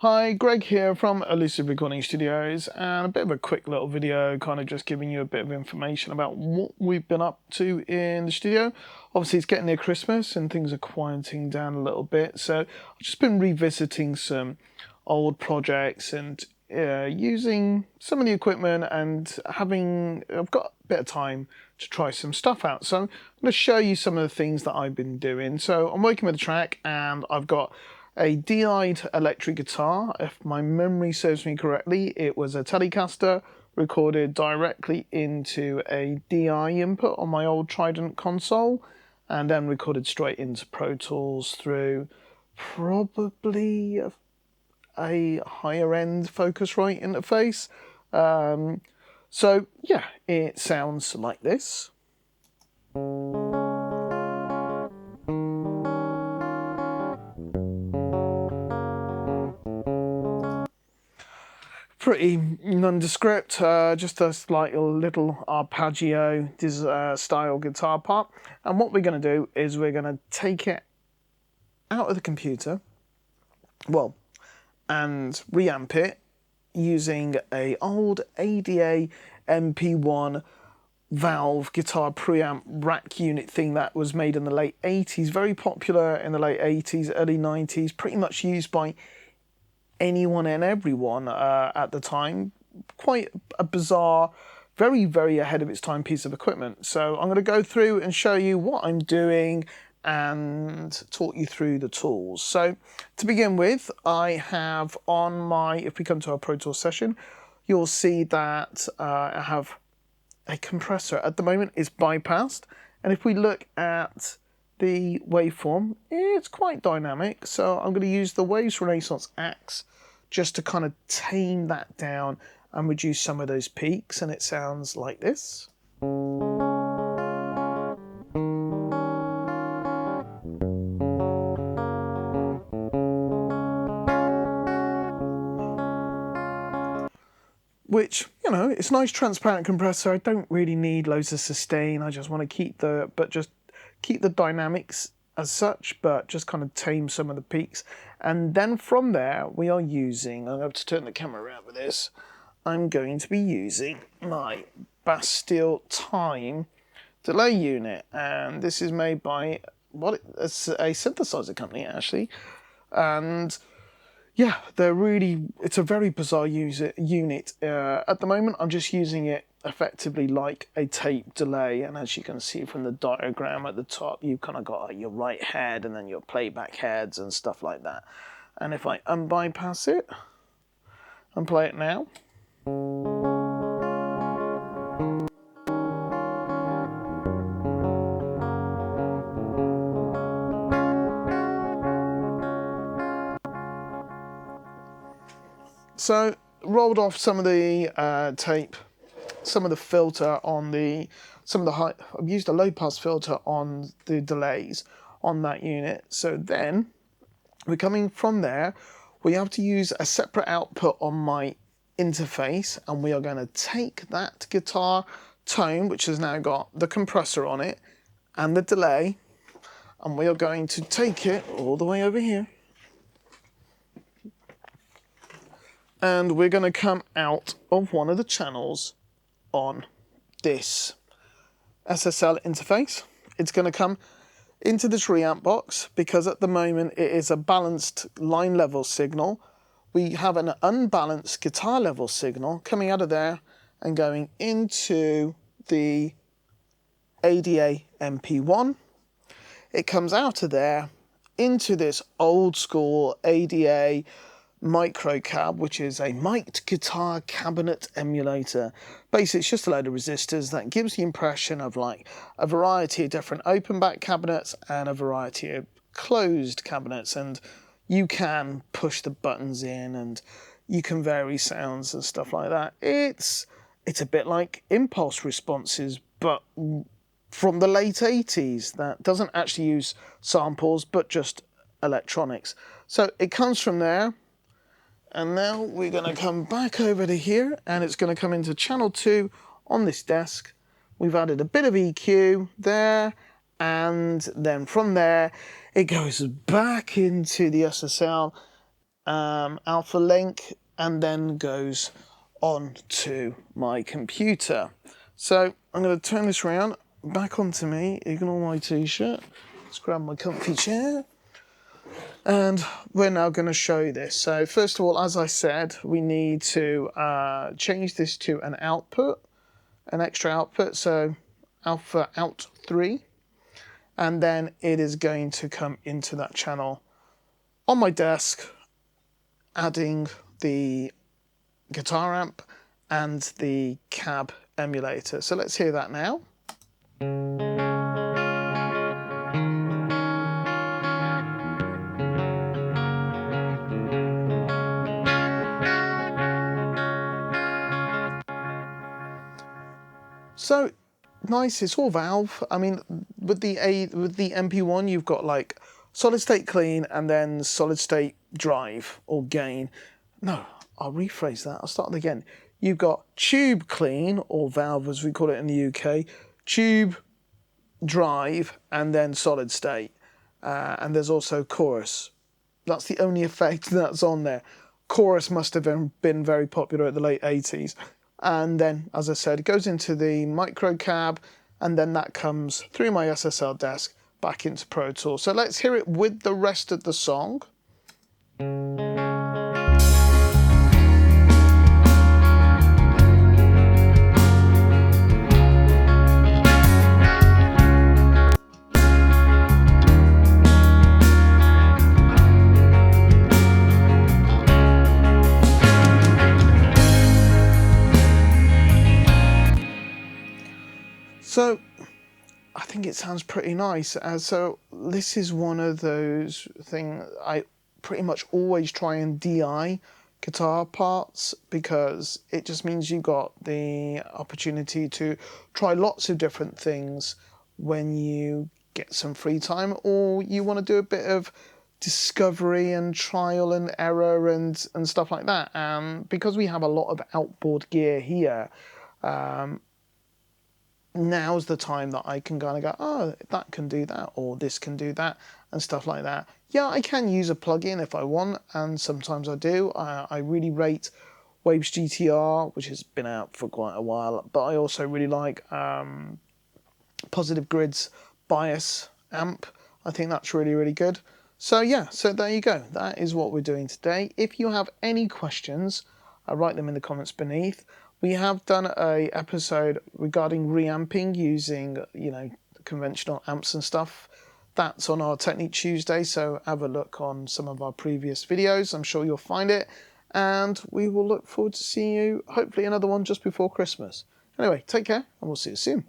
Hi, Greg here from Elusive Recording Studios, and a bit of a quick little video kind of just giving you a bit of information about what we've been up to in the studio. Obviously it's getting near Christmas and things are quieting down a little bit, so I've just been revisiting some old projects and using some of the equipment, and I've got a bit of time to try some stuff out. So I'm going to show you some of the things that I've been doing. So I'm working with a track and I've got a DI'd electric guitar. If my memory serves me correctly, it was a Telecaster recorded directly into a DI input on my old Trident console and then recorded straight into Pro Tools through probably a higher end Focusrite interface. So yeah, it sounds like this. Pretty nondescript, just a slight little arpeggio style guitar part. And what we're going to do is we're going to take it out of the computer, and reamp it using a old ADA MP1 valve guitar preamp rack unit thing that was made in the late 80s, very popular in the late 80s, early 90s, pretty much used by anyone and everyone at the time. Quite a bizarre, very, very ahead of its time piece of equipment. So I'm going to go through and show you what I'm doing and talk you through the tools. So to begin with, I have on my, if we come to our Pro Tools session, you'll see that I have a compressor. At the moment it's bypassed, and if we look at the waveform, it's quite dynamic, so I'm going to use the Waves Renaissance axe just to kind of tame that down and reduce some of those peaks, and it sounds like this. Which, you know, it's a nice transparent compressor. I don't really need loads of sustain. I just want to keep the dynamics as such, but just kind of tame some of the peaks. And then from there, we are using, I'm going to turn the camera around with this, I'm going to be using my Bastl Thyme delay unit. And this is made by, it's a synthesizer company actually. And yeah, it's a very bizarre unit. At the moment, I'm just using it effectively like a tape delay, and as you can see from the diagram at the top, you've kind of got your right head and then your playback heads and stuff like that. And if I unbypass it and play it now, so rolled off some of the tape, some of the filter on I've used a low pass filter on the delays on that unit. So then we're coming from there, we have to use a separate output on my interface, and we are going to take that guitar tone, which has now got the compressor on it and the delay, and we are going to take it all the way over here. And we're going to come out of one of the channels on this SSL interface. It's going to come into this reamp box because at the moment it is a balanced line level signal. We have an unbalanced guitar level signal coming out of there and going into the ADA MP1. It comes out of there into this old school ADA Microcab, which is a mic'd guitar cabinet emulator. Basically, it's just a load of resistors that gives the impression of like a variety of different open back cabinets and a variety of closed cabinets, and you can push the buttons in and you can vary sounds and stuff like that. It's a bit like impulse responses, but from the late 80s, that doesn't actually use samples but just electronics. So it comes from there. And now we're going to come back over to here, and it's going to come into channel 2 on this desk. We've added a bit of EQ there, and then from there it goes back into the SSL alpha link, and then goes on to my computer. So I'm going to turn this around, back onto me, ignore my t-shirt, let's grab my comfy chair, and we're now going to show you this. So first of all, as I said, we need to change this to an output, an extra output, so alpha out 3, and then it is going to come into that channel on my desk, adding the guitar amp and the cab emulator. So let's hear that now. So nice, it's all valve. I mean, with the MP1, you've got like solid state clean and then solid state drive or gain. No, I'll rephrase that. I'll start again. You've got tube clean, or valve as we call it in the UK, tube drive, and then solid state. And there's also chorus. That's the only effect that's on there. Chorus must have been very popular at the late 80s. And then, as I said, it goes into the Microcab, and then that comes through my SSL desk back into Pro Tools. So let's hear it with the rest of the song. So I think it sounds pretty nice. So this is one of those things I pretty much always try and DI guitar parts, because it just means you got the opportunity to try lots of different things when you get some free time, or you want to do a bit of discovery and trial and error and stuff like that. Because we have a lot of outboard gear here, now's the time that I can kind of go, oh, that can do that, or this can do that, and stuff like that. Yeah, I can use a plugin if I want, and sometimes I do. I really rate Waves GTR, which has been out for quite a while, but I also really like Positive Grid's Bias amp. I think that's really, really good. So yeah, so there you go. That is what we're doing today. If you have any questions, write them in the comments beneath. We have done a episode regarding reamping using, conventional amps and stuff. That's on our Technique Tuesday, so have a look on some of our previous videos. I'm sure you'll find it, and we will look forward to seeing you, hopefully another one just before Christmas. Anyway, take care, and we'll see you soon.